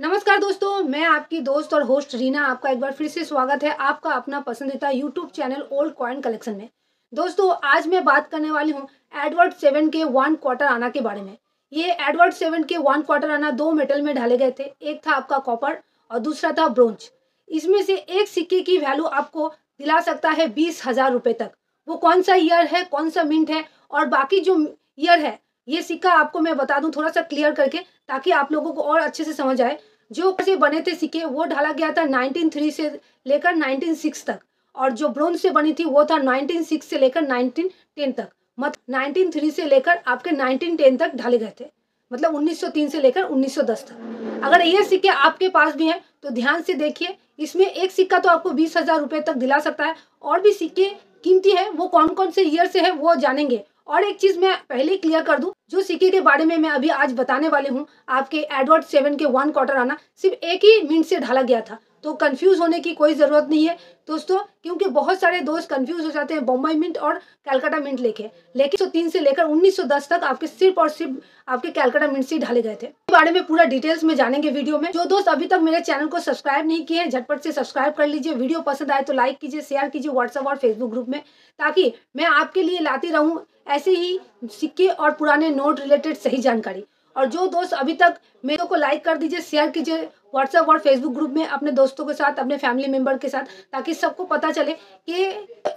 नमस्कार दोस्तों, मैं आपकी दोस्त और होस्ट रीना। आपका एक बार फिर से स्वागत है आपका अपना पसंदीदा YouTube channel old coin collection में। दोस्तों, आज मैं बात करने वाली हूँ एडवर्ड 7 के 1 क्वार्टर आना के बारे में। ये एडवर्ड 7 के 1 क्वार्टर आना दो मेटल में ढाले गए थे। एक था आपका कॉपर और दूसरा था ब्रोंज। इसमें से एक सिक्के की वैल्यू आपको दिला सकता है 20,000 रुपये तक। वो कौन सा ईयर है, कौन सा मिंट है और बाकी जो ईयर है, ये सिक्का आपको मैं बता दूं थोड़ा सा क्लियर करके, ताकि आप लोगों को और अच्छे से समझ आए। जो से बने थे सिक्के वो ढाला गया था 1903 से लेकर 1906 तक, और जो ब्रोंज से बनी थी वो था 1906 से लेकर 1910 तक। मतलब 1903 से लेकर आपके 1910 तक ढाले गए थे, मतलब 1903 से लेकर 1910 तक। अगर ये सिक्के आपके पास भी हैं तो ध्यान से देखिए। इसमें एक सिक्का तो आपको 20,000 रुपये तक दिला सकता है, और भी सिक्के कीमती है, वो कौन कौन से ईयर से है वो जानेंगे। और एक चीज मैं पहले क्लियर कर दूं, जो सिक्के के बारे में मैं अभी आज बताने वाली हूं, आपके एडवर्ड 7 के 1 क्वार्टर आना सिर्फ एक ही मिनट से ढाला गया था, तो कंफ्यूज होने की कोई जरूरत नहीं है दोस्तों, क्योंकि बहुत सारे दोस्त कंफ्यूज हो जाते हैं बम्बई मिंट और कलकत्ता मिंट लेके। लेकिन 1903 से लेकर 1910 तक आपके सिर्फ और सिर्फ आपके कलकत्ता मिंट से ढाले गए थे। इस बारे में पूरा डिटेल्स में जानेंगे वीडियो में। जो दोस्त अभी तक मेरे चैनल को सब्सक्राइब नहीं किए हैं, झटपट से सब्सक्राइब कर लीजिए। वीडियो पसंद आए तो लाइक कीजिए, शेयर कीजिए व्हाट्सएप और फेसबुक ग्रुप में, ताकि मैं आपके लिए लाती रहूं ऐसे ही सिक्के और पुराने नोट रिलेटेड सही जानकारी। और जो दोस्त अभी तक मेरे को लाइक कर दीजिए, शेयर कीजिए व्हाट्सएप और फेसबुक ग्रुप में अपने दोस्तों के साथ, अपने फैमिली मेंबर के साथ, ताकि सबको पता चले कि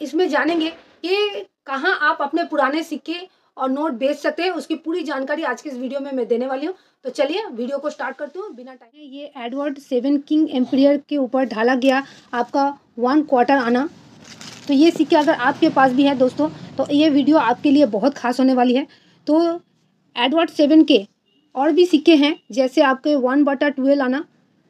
इसमें जानेंगे कि कहाँ आप अपने पुराने सिक्के और नोट बेच सकते हैं। उसकी पूरी जानकारी आज के इस वीडियो में मैं देने वाली हूँ। तो चलिए वीडियो को स्टार्ट करती हूँ बिना टाइम। ये एडवर्ड 7 किंग एम्पियर के ऊपर ढाला गया आपका 1 क्वार्टर आना। तो ये सिक्के अगर आपके पास भी है दोस्तों, तो ये वीडियो आपके लिए बहुत खास होने वाली है। तो एडवर्ड 7 के और भी सिक्के हैं, जैसे आपके 1/12 आना,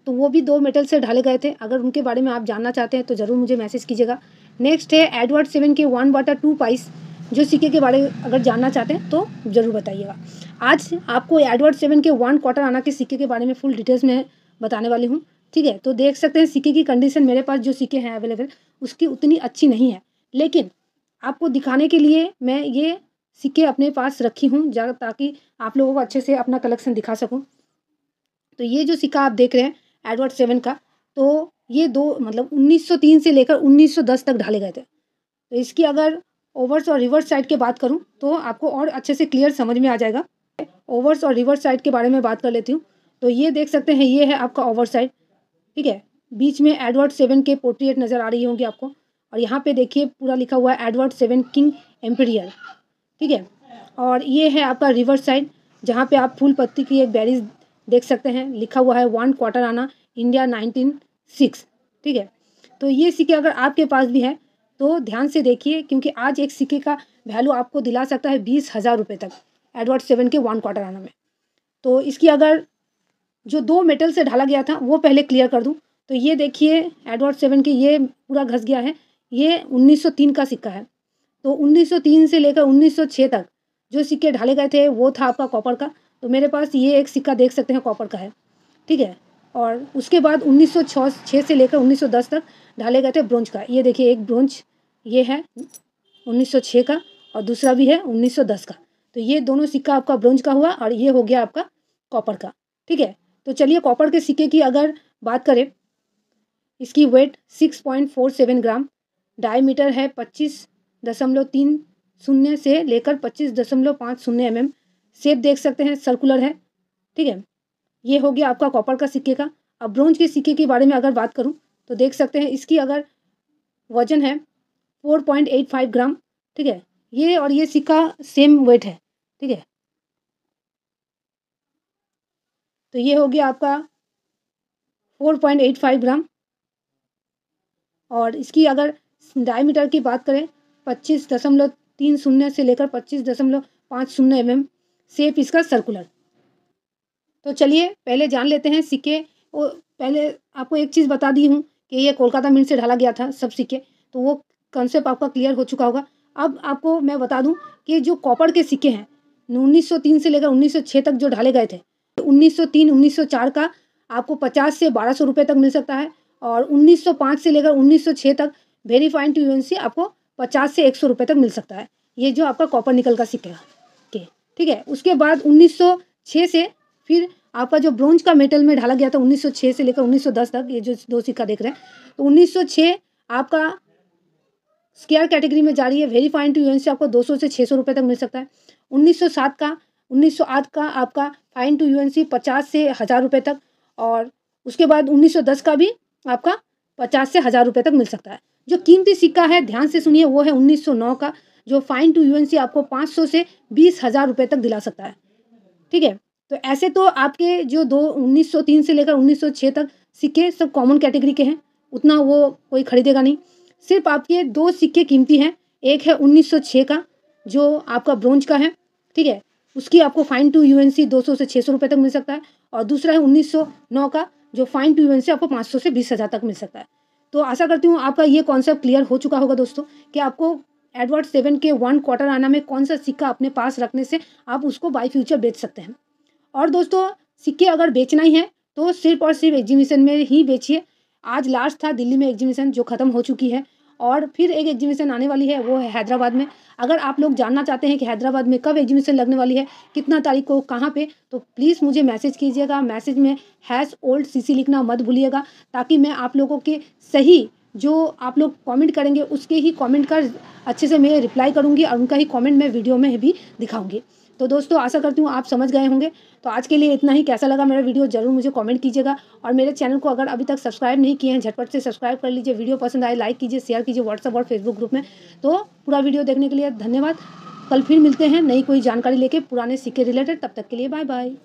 तो वो भी दो मेटल से ढाले गए थे। अगर उनके बारे में आप जानना चाहते हैं तो ज़रूर मुझे मैसेज कीजिएगा। नेक्स्ट है एडवर्ड 7 के 1/2 पाइस। जो सिक्के के बारे में अगर जानना चाहते हैं तो ज़रूर बताइएगा। आज आपको एडवर्ड 7 के 1 क्वार्टर आना के सिक्के के बारे में फुल डिटेल्स में बताने वाली हूँ, ठीक है। तो देख सकते हैं सिक्के की कंडीशन, मेरे पास जो सिक्के हैं अवेलेबल उसकी उतनी अच्छी नहीं है, लेकिन आपको दिखाने के लिए मैं ये सिक्के अपने पास रखी हूँ, ताकि आप लोगों को अच्छे से अपना कलेक्शन दिखा सकूँ। तो ये जो सिक्का आप देख रहे हैं एडवर्ड 7 का, तो ये दो मतलब 1903 से लेकर 1910 तक ढाले गए थे। तो इसकी अगर ओवर्स और रिवर्स साइड की बात करूं तो आपको और अच्छे से क्लियर समझ में आ जाएगा। ओवर्स और रिवर्स साइड के बारे में बात कर लेती हूँ। तो ये देख सकते हैं, ये है आपका ओवर साइड, ठीक है। बीच में एडवर्ड 7 के पोर्ट्रेट नज़र आ रही होंगी आपको, और यहाँ पे देखिए पूरा लिखा हुआ है एडवर्ड 7 किंग एम्पिरियल, ठीक है। और ये है आपका रिवर्स साइड, जहाँ पे आप फूल पत्ती की एक बैरिज देख सकते हैं, लिखा हुआ है 1 क्वार्टर आना इंडिया 1906, ठीक है। तो ये सिक्के अगर आपके पास भी है तो ध्यान से देखिए, क्योंकि आज एक सिक्के का वैल्यू आपको दिला सकता है 20,000 रुपये तक एडवर्ड 7 के 1 क्वार्टर आना में। तो इसकी अगर जो दो मेटल से ढाला गया था वो पहले क्लियर कर दूं, तो ये देखिए एडवर्ड 7 के ये पूरा घस गया है। ये 1903 का सिक्का है। तो 1903 से लेकर 1906 तक जो सिक्के ढाले गए थे वो था आपका कॉपर का। तो मेरे पास ये एक सिक्का देख सकते हैं कॉपर का है, ठीक है। और उसके बाद 1906 से लेकर 1910 तक ढाले गए थे ब्रोंज का। ये देखिए एक ब्रोंज ये है 1906 का, और दूसरा भी है 1910 का। तो ये दोनों सिक्का आपका ब्रोंज का हुआ, और ये हो गया आपका कॉपर का, ठीक है। तो चलिए कॉपर के सिक्के की अगर बात करें, इसकी वेट 6.47 ग्राम, डायमीटर है 25.30 से लेकर 25.50 mm। शेप देख सकते हैं सर्कुलर है, ठीक है। ये हो गया आपका कॉपर का सिक्के का। अब ब्रोंज के सिक्के के बारे में अगर बात करूं तो देख सकते हैं इसकी अगर वजन है 4.85 ग्राम, ठीक है। ये और ये सिक्का सेम वेट है, ठीक है। तो ये हो गया आपका 4.85 ग्राम, और इसकी अगर डायमीटर की बात करें 25.30 से लेकर 25.50 mm। शेप इसका सर्कुलर। तो चलिए पहले जान लेते हैं सिक्के। पहले आपको एक चीज़ बता दी हूँ कि ये कोलकाता मिंट से ढाला गया था सब सिक्के, तो वो कॉन्सेप्ट आपका क्लियर हो चुका होगा। अब आपको मैं बता दूं कि जो कॉपर के सिक्के हैं 1903 से लेकर 1906 तक जो ढाले गए थे, 1903-1904 का आपको 50 से 1200 रुपये तक मिल सकता है, और 1905 से लेकर 1906 तक वेरी फाइन टू यूएनसी आपको 50 से 100 रुपये तक मिल सकता है। ये जो आपका कॉपर निकल का सिक्का के, ठीक है। उसके बाद 1906 से फिर आपका जो ब्रोंज का मेटल में ढाला गया था 1906 से लेकर 1910 तक, ये जो 2 सिक्का देख रहे हैं, तो 1906 आपका स्केयर कैटेगरी में जा रही है। वेरी फाइन टू यूएनसी आपको 200 से 600 रुपये तक मिल सकता है। 1908 का आपका फाइन टू यूएनसी 50 से 1000 रुपये तक, और उसके बाद 1910 का भी आपका 50 से 1000 रुपये तक मिल सकता है। जो कीमती सिक्का है ध्यान से सुनिए, वो है 1909 का, जो फाइन टू यूएनसी आपको 500 से 20,000 रुपये तक दिला सकता है। ठीक है, तो ऐसे तो आपके जो 1903 से लेकर 1906 तक सिक्के सब कॉमन कैटेगरी के हैं, उतना वो कोई खरीदेगा नहीं। सिर्फ आपके 2 सिक्के कीमती हैं। एक है 1906 का जो आपका ब्रोंज का है, ठीक है, उसकी आपको फाइन टू यूएनसी 200 से 600 रुपये तक मिल सकता है, और दूसरा है 1909 का जो फाइन टू यूएनसी आपको 500 से 20,000 तक मिल सकता है। तो आशा करती हूँ आपका ये कॉन्सेप्ट क्लियर हो चुका होगा दोस्तों, कि आपको एडवर्ड 7 के 1 क्वार्टर आना में कौन सा सिक्का अपने पास रखने से आप उसको बाय फ्यूचर बेच सकते हैं। और दोस्तों सिक्के अगर बेचना ही है तो सिर्फ और सिर्फ एग्जीबिशन में ही बेचिए। आज लास्ट था दिल्ली में एग्जीबिशन जो ख़त्म हो चुकी है, और फिर एक एग्जीबिशन आने वाली है, वो है हैदराबाद में। अगर आप लोग जानना चाहते हैं कि हैदराबाद में कब एग्जीबिशन लगने वाली है, कितना तारीख को, कहाँ पे, तो प्लीज़ मुझे मैसेज कीजिएगा। मैसेज में #OldCC लिखना मत भूलिएगा, ताकि मैं आप लोगों के सही जो आप लोग कमेंट करेंगे उसके ही कमेंट का अच्छे से मैं रिप्लाई करूँगी, और उनका ही कमेंट मैं वीडियो में भी दिखाऊँगी। तो दोस्तों आशा करती हूँ आप समझ गए होंगे। तो आज के लिए इतना ही। कैसा लगा मेरा वीडियो ज़रूर मुझे कमेंट कीजिएगा, और मेरे चैनल को अगर अभी तक सब्सक्राइब नहीं किए हैं झटपट से सब्सक्राइब कर लीजिए। वीडियो पसंद आए लाइक कीजिए, शेयर कीजिए व्हाट्सएप और फेसबुक ग्रुप में। तो पूरा वीडियो देखने के लिए धन्यवाद। कल फिर मिलते हैं नई कोई जानकारी लेके पुराने सिक्के रिलेटेड। तब तक के लिए बाय बाय।